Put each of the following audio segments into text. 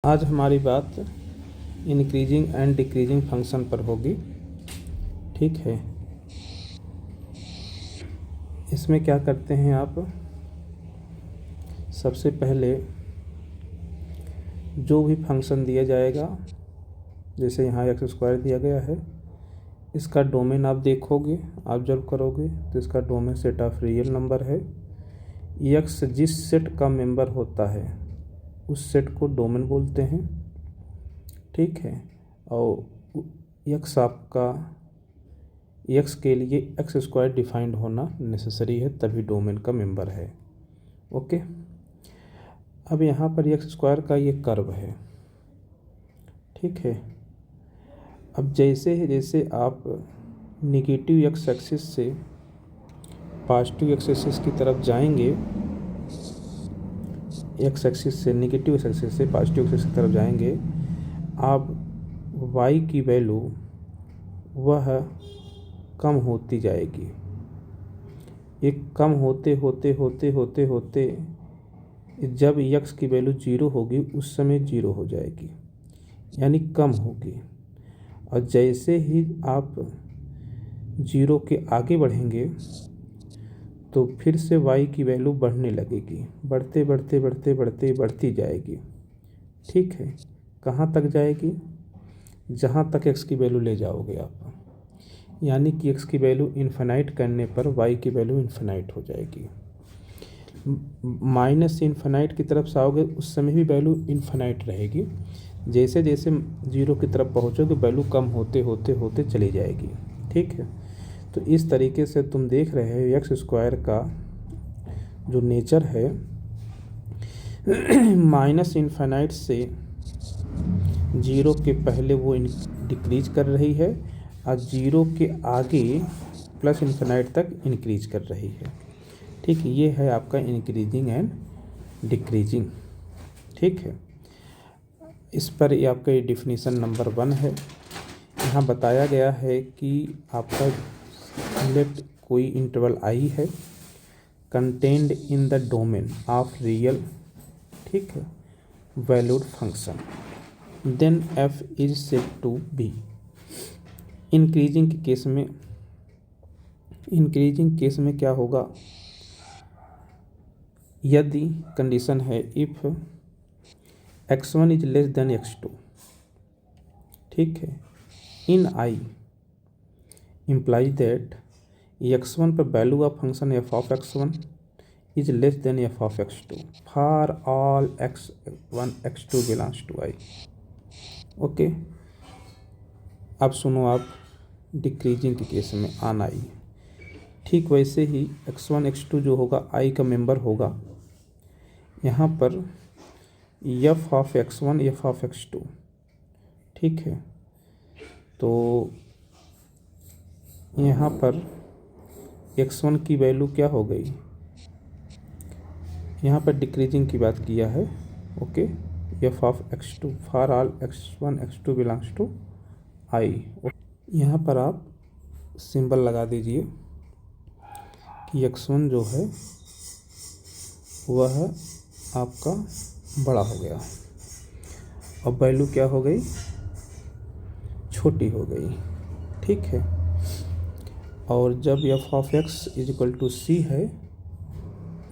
आज हमारी बात इंक्रीजिंग एंड डिक्रीजिंग फंक्शन पर होगी। ठीक है, इसमें क्या करते हैं आप, सबसे पहले जो भी फंक्शन दिया जाएगा, जैसे यहाँ x² दिया गया है, इसका डोमेन आप देखोगे, ऑब्जर्व करोगे तो इसका domain set of real number है। x जिस सेट का मेंबर होता है उस सेट को डोमेन बोलते हैं। ठीक है, और x आपका x के लिए x² डिफाइंड होना नेसेसरी है, तभी डोमेन का मेंबर है। ओके, अब यहाँ पर x² का ये कर्व है। ठीक है, अब जैसे आप निगेटिव x एक्सिस से पॉजिटिव x एक्सिस की तरफ जाएंगे, x एक्सिस से निगेटिव x एक्सिस से पॉजिटिव एक्सिस की तरफ जाएंगे, आप y की वैल्यू वह कम होती जाएगी। एक कम होते होते होते होते होते जब x की वैल्यू 0 होगी उस समय 0 हो जाएगी, यानी कम होगी। और जैसे ही आप 0 के आगे बढ़ेंगे तो फिर से y की वैल्यू बढ़ने लगेगी, बढ़ते बढ़ते बढ़ते बढ़ते बढ़ती जाएगी। ठीक है, कहाँ तक जाएगी? जहाँ तक x की वैल्यू ले जाओगे आप, यानी कि x की वैल्यू इन्फिनाइट करने पर y की वैल्यू इन्फिनाइट हो जाएगी। माइनस से इन्फिनाइट की तरफ से आओगे उस समय भी वैल्यू इन्फिनाइट रहेगी। जैसे जैसे 0 की तरफ पहुँचोगे वैल्यू कम होते होते होते चली जाएगी। ठीक है, तो इस तरीके से तुम देख रहे हो x² का जो नेचर है माइनस इन्फिनाइट से 0 के पहले वो डिक्रीज कर रही है और 0 के आगे प्लस इन्फिनाइट तक इंक्रीज कर रही है। ठीक है, ये है आपका इंक्रीजिंग एंड डिक्रीजिंग। ठीक है, इस पर ये आपका डिफिनीशन नंबर 1 है। यहाँ बताया गया है कि आपका लेट कोई इंटरवल i है contained in the domain of real, ठीक है, valued function, then f is said to be. Increasing case में क्या होगा? यदि कंडीशन है if x1 is less then x2, ठीक है, इन i implies that x1 पर value of function f of x1 is less than f of x2 for all x1 x2 belongs to i। Okay, अब सुनो आप decreasing के case में on i, ठीक वैसे ही x1 x2 जो होगा i का मेंबर होगा। यहाँ पर f of x1 f of x2, ठीक है, तो यहाँ पर x1 की वैल्यू क्या हो गई? यहाँ पर डिक्रीजिंग की बात किया है। Okay, f of x2 for all x1 x2 belongs to i। यहाँ पर आप सिंबल लगा दीजिए कि x1 जो है वह आपका बड़ा हो गया और वैल्यू क्या हो गई? छोटी हो गई। ठीक है, और जब f of x is equal to c है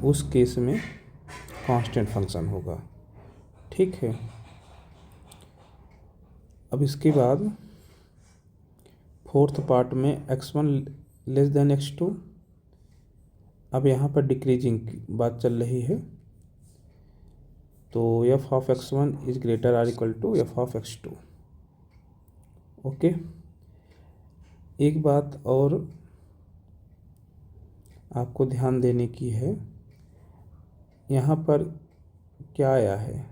उस केस में कांस्टेंट फंक्शन होगा। ठीक है, अब इसके बाद फोर्थ पार्ट में x1 लेस देन x2। अब यहाँ पर डिक्रीजिंग की बात चल रही है, तो f of x1 is greater or equal to f of x2। Okay, एक बात और आपको ध्यान देने की है, यहाँ पर क्या आया है?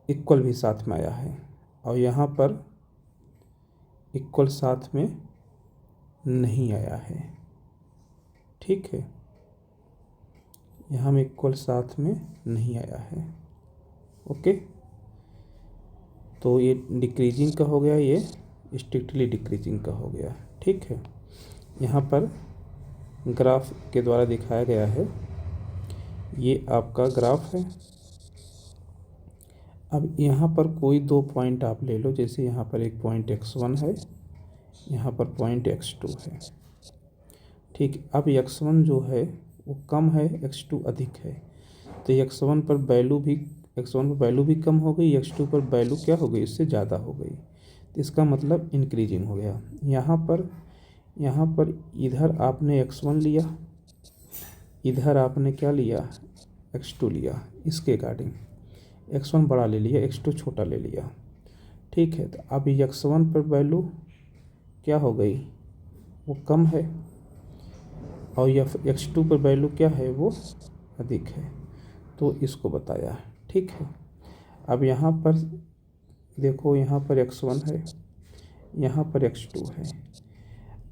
इक्वल भी साथ में आया है और यहाँ पर इक्वल साथ में नहीं आया है। ठीक है, यहाँ में इक्वल साथ में नहीं आया है। ओके, तो ये डिक्रीजिंग का हो गया, ये स्ट्रिक्टली डिक्रीजिंग का हो गया। ठीक है, यहाँ पर ग्राफ के द्वारा दिखाया गया है, ये आपका ग्राफ है। अब यहाँ पर कोई दो पॉइंट आप ले लो, जैसे यहाँ पर एक पॉइंट x1 है, यहाँ पर पॉइंट x2 है। ठीक, अब x1 जो है वो कम है, x2 अधिक है, तो x1 पर वैल्यू भी कम हो गई, x2 पर वैल्यू क्या हो गई, इससे ज़्यादा हो गई, तो इसका मतलब इंक्रीजिंग हो गया। यहाँ पर इधर आपने x1 लिया, इधर आपने क्या लिया, x2 लिया, इसके अकॉर्डिंग x1 बड़ा ले लिया, x2 छोटा ले लिया। ठीक है, तो अब x1 पर वैल्यू क्या हो गई, वो कम है, और यह x2 पर वैल्यू क्या है, वो अधिक है, तो इसको बताया। ठीक है, अब यहाँ पर देखो, यहाँ पर x1 है, यहाँ पर x2 है।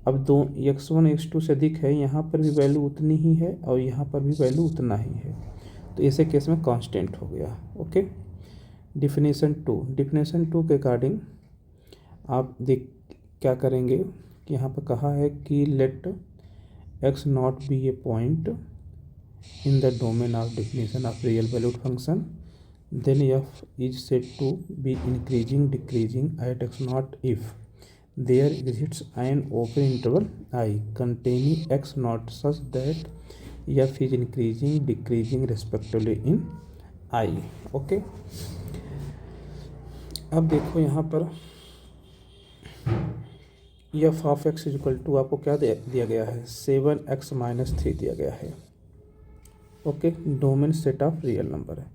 अब दो x1 x2 से अधिक है, यहाँ पर भी वैल्यू उतनी ही है और यहाँ पर भी वैल्यू उतना ही है, तो ऐसे केस में कांस्टेंट हो गया। ओके, डिफिनेशन टू के अकॉर्डिंग आप देख क्या करेंगे कि यहाँ पर कहा है कि let x not be a point in the domain of definition of real valued function, then f is said to be decreasing at x naught if there exists an open interval I containing x naught such that f is decreasing respectively in I। Okay, अब देखो यहाँ पर f of x equal to आपको क्या दिया गया है, 7x-3 दिया गया है। Okay, domain set of real number है।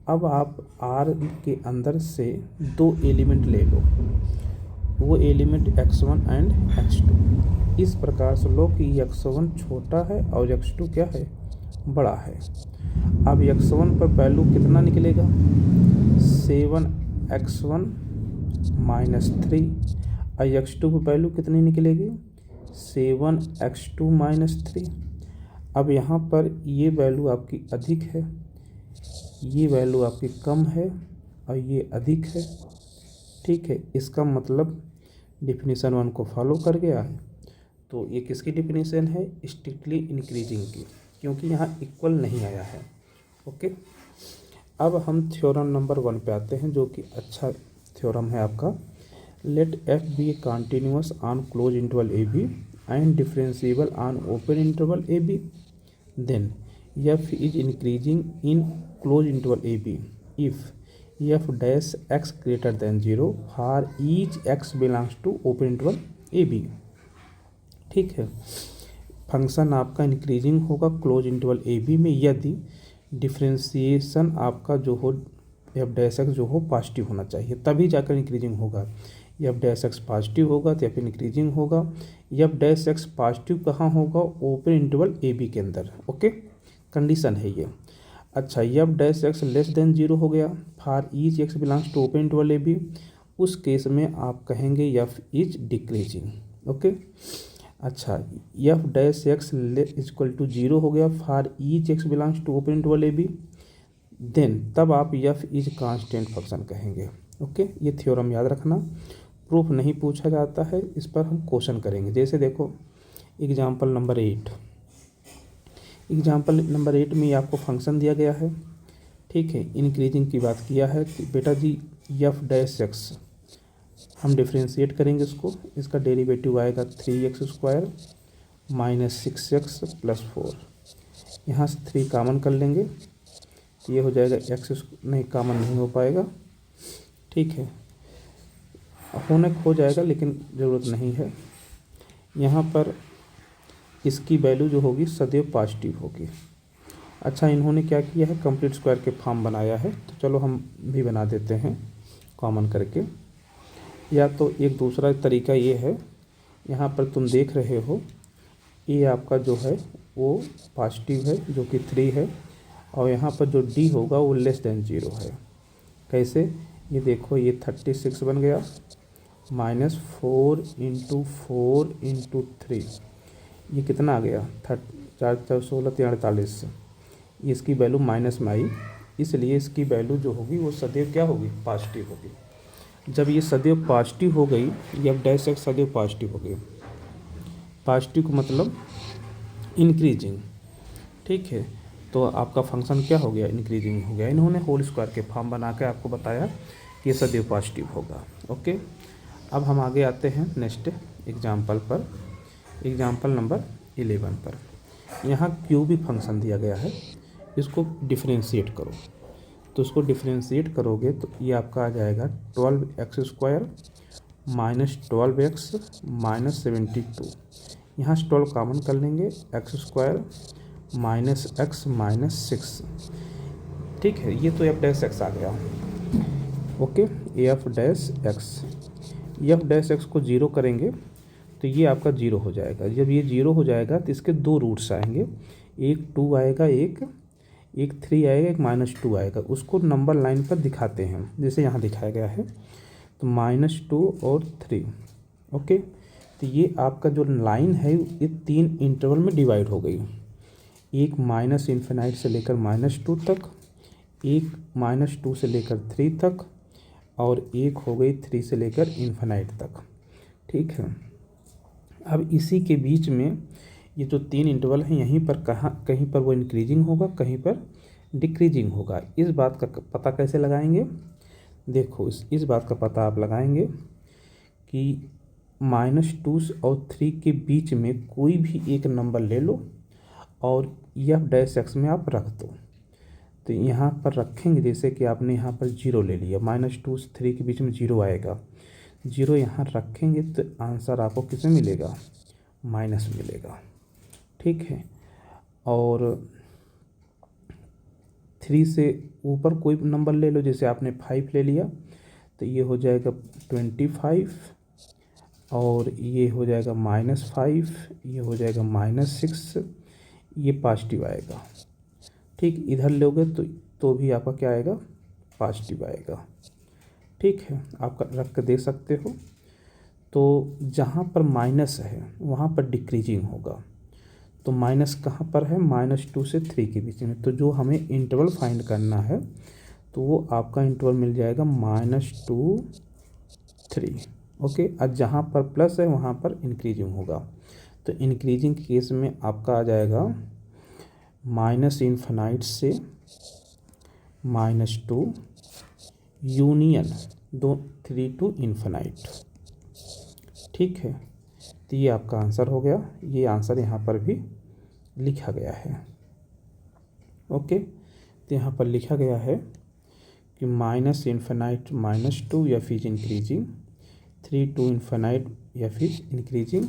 अब आप R के अंदर से दो एलिमेंट ले लो, वो एलिमेंट x1 एंड x2, इस प्रकार से लो कि x1 छोटा है और x2 क्या है, बड़ा है। अब x1 पर वैल्यू कितना निकलेगा, 7x1 - 3, और x2 पर वैल्यू कितनी निकलेगी, 7x2 - 3। अब यहाँ पर ये वैल्यू आपकी अधिक है, ये वैल्यू आपकी कम है, और ये अधिक है। ठीक है, इसका मतलब डिफिनीशन 1 को फॉलो कर गया है। तो ये किसकी डिफिनीशन है, स्ट्रिक्टली इंक्रीजिंग की, क्योंकि यहाँ इक्वल नहीं आया है। ओके, अब हम थ्योरम नंबर 1 पे आते हैं, जो कि अच्छा थ्योरम है आपका। Let f be a continuous on close interval a b and differentiable on open interval a b, then f is increasing in closed interval a b if f dash x greater than 0 for each x belongs to open interval a b। ठीक है, function आपका increasing होगा close interval a B में यदि differentiation आपका जो हो f dash x जो हो पॉजिटिव होना चाहिए, तभी जाकर इंक्रीजिंग होगा। f डैश एक्स पॉजिटिव होगा तो f इंक्रीजिंग होगा। f डैश एक्स पॉजिटिव कहाँ होगा, ओपन इंटरवल ए बी के अंदर। ओके, कंडीशन है ये। अच्छा, f dash x less than 0 हो गया, for each x belongs to open interval a b, उस केस में आप कहेंगे f इज डिक्रीजिंग। ओके, अच्छा, f dash x equal to 0 हो गया, for each x belongs to open interval a b, then तब आप f इज कांस्टेंट फंक्शन कहेंगे। ओके, ये थ्योरम याद रखना, प्रूफ नहीं पूछा जाता है, इस पर हम क्वेश्चन करेंगे। जैसे देखो एग्जाम्पल नंबर 8, एग्जाम्पल नंबर 8 में आपको फंक्शन दिया गया है। ठीक है, इंक्रीजिंग की बात किया है कि बेटा जी f डैश एक्स हम डिफ्रेंशिएट करेंगे इसको, इसका डेरिवेटिव आएगा 3x² - 6x + 4। यहाँ से 3 कॉमन कर लेंगे, ये हो जाएगा x, नहीं कॉमन नहीं हो पाएगा। ठीक है, होने हो जाएगा लेकिन ज़रूरत नहीं है। यहाँ पर इसकी वैल्यू जो होगी सदैव पॉजिटिव होगी। अच्छा, इन्होंने क्या किया है, कंप्लीट स्क्वायर के फॉर्म बनाया है, तो चलो हम भी बना देते हैं कॉमन करके। या तो एक दूसरा तरीका ये है, यहाँ पर तुम देख रहे हो ये आपका जो है वो पॉजिटिव है जो कि 3 है, और यहाँ पर जो d होगा वो लेस देन 0 है। कैसे, ये देखो ये 36 बन गया, -4 × 4 × 3, ये कितना आ गया, 4 × 16 = 48। इसकी वैल्यू माइनस में आई, इसलिए इसकी वैल्यू जो होगी वो सदैव क्या होगी, पॉजिटिव होगी। जब ये सदैव पॉजिटिव हो गई, f डैश एक्स सदैव पॉजिटिव हो गई, पॉजिटिव का मतलब इंक्रीजिंग। ठीक है, तो आपका फंक्शन क्या हो गया, इंक्रीजिंग हो गया। इन्होंने होल स्क्वायर के फॉर्म बना के आपको बताया कि ये सदैव पॉजिटिव होगा। ओके, अब हम आगे आते हैं नेक्स्ट एग्जाम्पल पर, एग्जाम्पल नंबर 11 पर। यहाँ क्यूबिक फंक्शन दिया गया है, इसको डिफरेंशिएट करो। तो इसको डिफरेंशिएट करोगे तो ये आपका आ जाएगा 12x² माइनस 12x माइनस 72। यहाँ से 12 कॉमन कर लेंगे, x² माइनस x माइनस 6। ठीक है, ये तो एफ डैश एक्स आ गया। ओके, एफ डैश एक्स को ज़ीरो करेंगे तो ये आपका ज़ीरो हो जाएगा। जब ये ज़ीरो हो जाएगा तो इसके दो रूट्स आएंगे, एक 2 आएगा, एक 3 आएगा, एक -2 आएगा। उसको नंबर लाइन पर दिखाते हैं, जैसे यहाँ दिखाया गया है। तो -2 और 3। ओके, तो ये आपका जो लाइन है ये 3 इंटरवल में डिवाइड हो गई। एक -∞ से लेकर -2 तक, एक -2 से लेकर 3 तक, और एक हो गई 3 से लेकर इन्फिनाइट तक। ठीक है, अब इसी के बीच में ये जो 3 इंटरवल हैं, यहीं पर कहीं पर वो इंक्रीजिंग होगा, कहीं पर डिक्रीजिंग होगा। इस बात का पता कैसे लगाएंगे? देखो, इस बात का पता आप लगाएंगे कि -2 और 3 के बीच में कोई भी एक नंबर ले लो और एफ डैश एक्स में आप रख दो। तो यहाँ पर रखेंगे, जैसे कि आपने यहाँ पर 0 ले लिया, -2 से 3 के बीच में 0 आएगा, 0 यहाँ रखेंगे तो आंसर आपको किसमें मिलेगा? माइनस मिलेगा। ठीक है, और 3 से ऊपर कोई नंबर ले लो, जैसे आपने 5 ले लिया तो ये हो जाएगा 25, और ये हो जाएगा -5, ये हो जाएगा -6, ये पॉजिटिव आएगा। ठीक, इधर लोगे तो भी आपका क्या आएगा? पॉजिटिव आएगा। ठीक है, आप रख के देख सकते हो। तो जहाँ पर माइनस है वहाँ पर डिक्रीजिंग होगा। तो माइनस कहाँ पर है? -2 से 3 के बीच में। तो जो हमें इंटरवल फाइंड करना है तो वो आपका इंटरवल मिल जाएगा -2 3। ओके, और जहाँ पर प्लस है वहाँ पर इंक्रीजिंग होगा। तो इंक्रीजिंग केस में आपका आ जाएगा -∞ से -2 यूनियन 3 टू इन्फिनाइट। ठीक है, तो ये आपका आंसर हो गया। ये आंसर यहाँ पर भी लिखा गया है। ओके, तो यहाँ पर लिखा गया है कि -∞ -2 या फिर इंक्रीजिंग, 3 टू इन्फिनाइट या फिर इंक्रीजिंग,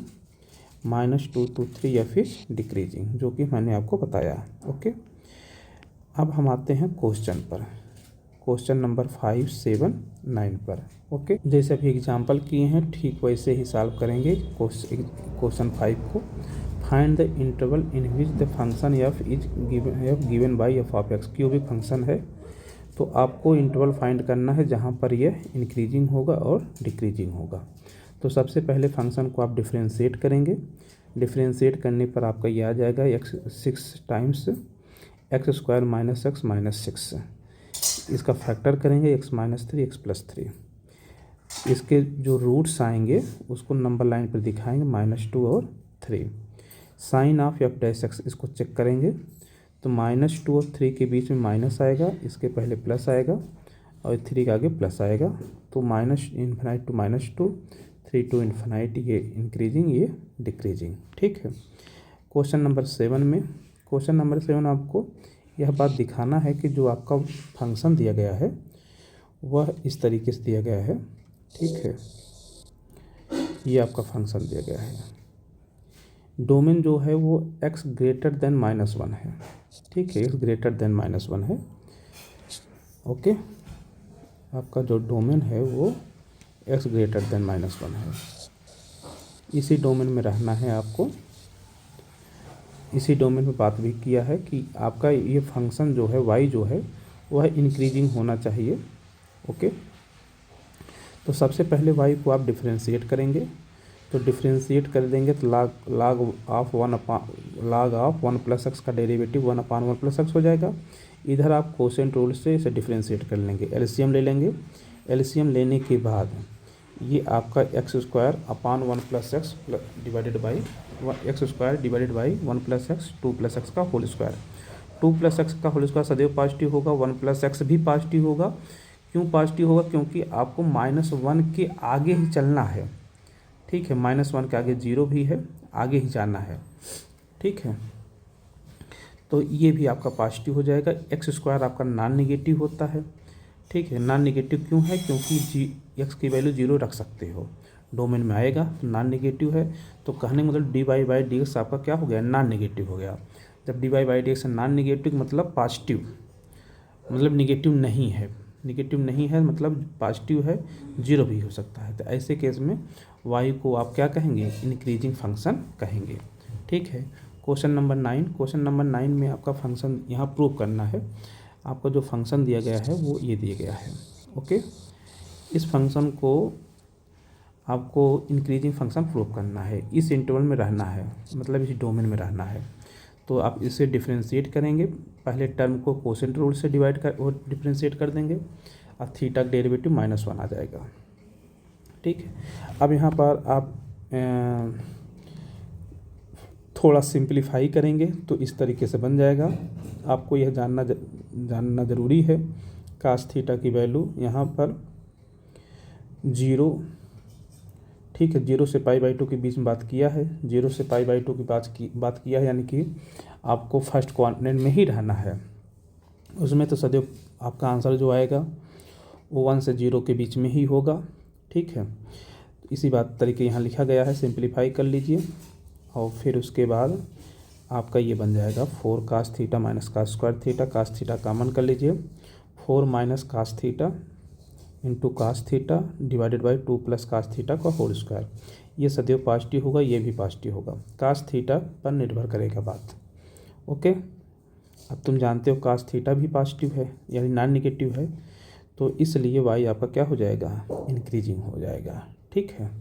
-2 to 3 या फिर डिक्रीजिंग, जो कि मैंने आपको बताया। ओके, अब हम आते हैं क्वेश्चन पर, क्वेश्चन नंबर 5, 7, 9 पर। ओके, जैसे अभी एग्जाम्पल किए हैं ठीक वैसे ही सॉल्व करेंगे क्वेश्चन 5 को। Find the interval in which the function F is given by F of x. Cubic function है तो आपको इंटरवल फाइंड करना है जहाँ पर यह इंक्रीजिंग होगा और डिक्रीजिंग होगा। तो सबसे पहले फंक्शन को आप डिफरेंशिएट करेंगे। डिफरेंशिएट करने पर आपका ये आ जाएगा 6 times x² minus x minus 6। इसका फैक्टर करेंगे x माइनस 3 x प्लस 3। इसके जो रूट्स आएंगे उसको नंबर लाइन पर दिखाएंगे, -2 और 3। Sign of f dash x, इसको चेक करेंगे तो -2 और 3 के बीच में माइनस आएगा, इसके पहले प्लस आएगा और 3 के आगे प्लस आएगा। तो -∞ टू -2, 3 टू इन्फिनाइट, ये इंक्रीजिंग, ये डिक्रीजिंग। ठीक है, क्वेश्चन नंबर 7 में, क्वेश्चन नंबर 7 आपको यह बात दिखाना है कि जो आपका फंक्शन दिया गया है वह इस तरीके से दिया गया है। ठीक है, ये आपका फंक्शन दिया गया है। डोमेन जो है वो x ग्रेटर देन -1 है। ठीक है, x ग्रेटर देन -1 है। ओके, आपका जो डोमेन है वो x ग्रेटर देन -1 है। इसी डोमेन में रहना है आपको। इसी डोमेन में बात भी किया है कि आपका ये फंक्शन जो है y जो है वह इंक्रीजिंग होना चाहिए। ओके, तो सबसे पहले y को आप डिफरेंशिएट करेंगे। तो डिफरेंशिएट कर देंगे तो log ऑफ 1 प्लस एक्स का डेरिवेटिव 1/1 प्लस एक्स हो जाएगा। इधर आप कोसेंट रूल से इसे डिफरेंशिएट कर लेंगे, एलसीएम ले लेंगे। एलसीएम लेने के बाद ये आपका x² plus x divided by x² divided by 1 plus x 2 plus x का होल स्क्वायर 2+x का होल स्क्वायर सदैव पॉजिटिव होगा, 1+x भी पॉजिटिव होगा। क्यों पॉजिटिव होगा? क्योंकि आपको -1 के आगे ही चलना है, ठीक है। -1 के आगे 0 भी है, आगे ही जाना है, ठीक है। तो ये भी आपका पॉजिटिव हो जाएगा। x² आपका नॉन निगेटिव होता है, ठीक है। नॉन निगेटिव क्यों है? क्योंकि x की वैल्यू 0 रख सकते हो, डोमेन में आएगा तो नॉन निगेटिव है। तो कहने का मतलब dy/dx आपका क्या हो गया? नॉन निगेटिव हो गया। जब dy/dx नॉन निगेटिव मतलब पॉजिटिव, मतलब निगेटिव नहीं है, निगेटिव नहीं है मतलब पॉजिटिव है, 0 भी हो सकता है। तो ऐसे केस में y को आप क्या कहेंगे? इंक्रीजिंग फंक्शन कहेंगे, ठीक है। क्वेश्चन नंबर 9 में आपका फंक्शन यहाँ प्रूव करना है। आपका जो फंक्शन दिया गया है वो ये दिया गया है, ओके। इस फंक्शन को आपको इंक्रीजिंग फंक्शन प्रूव करना है, इस इंटरवल में रहना है, मतलब इस डोमेन में रहना है। तो आप इसे डिफ्रेंशिएट करेंगे, पहले टर्म को कोसेंट रूल से डिफ्रेंशिएट कर देंगे और थीटा का डेरिवेटिव -1 आ जाएगा, ठीक है। अब यहाँ पर आप थोड़ा सिंप्लीफाई करेंगे तो इस तरीके से बन जाएगा। आपको यह जानना ज़रूरी है, कास थीटा की वैल्यू यहाँ पर 0, ठीक है। 0 से π/2 के बीच में बात किया है, 0 से π/2 की बात किया है, यानी कि आपको फर्स्ट क्वाड्रेंट में ही रहना है। उसमें तो सदैव आपका आंसर जो आएगा वो 1 से 0 के बीच में ही होगा, ठीक है। इसी बात तरीके यहाँ लिखा गया है, सिंप्लीफाई कर लीजिए और फिर उसके बाद आपका ये बन जाएगा 4 cos theta - cos² theta. cos theta common कर लीजिए, 4 - cos theta into cos theta divided by 2 + cos theta का होल स्क्वायर। ये सदैव पॉजिटिव होगा, ये भी पॉजिटिव होगा, cos थीटा पर निर्भर करेगा बात, ओके। अब तुम जानते हो cos थीटा भी पॉजिटिव है, यानी नॉन निगेटिव है, तो इसलिए y आपका क्या हो जाएगा? इंक्रीजिंग हो जाएगा, ठीक है।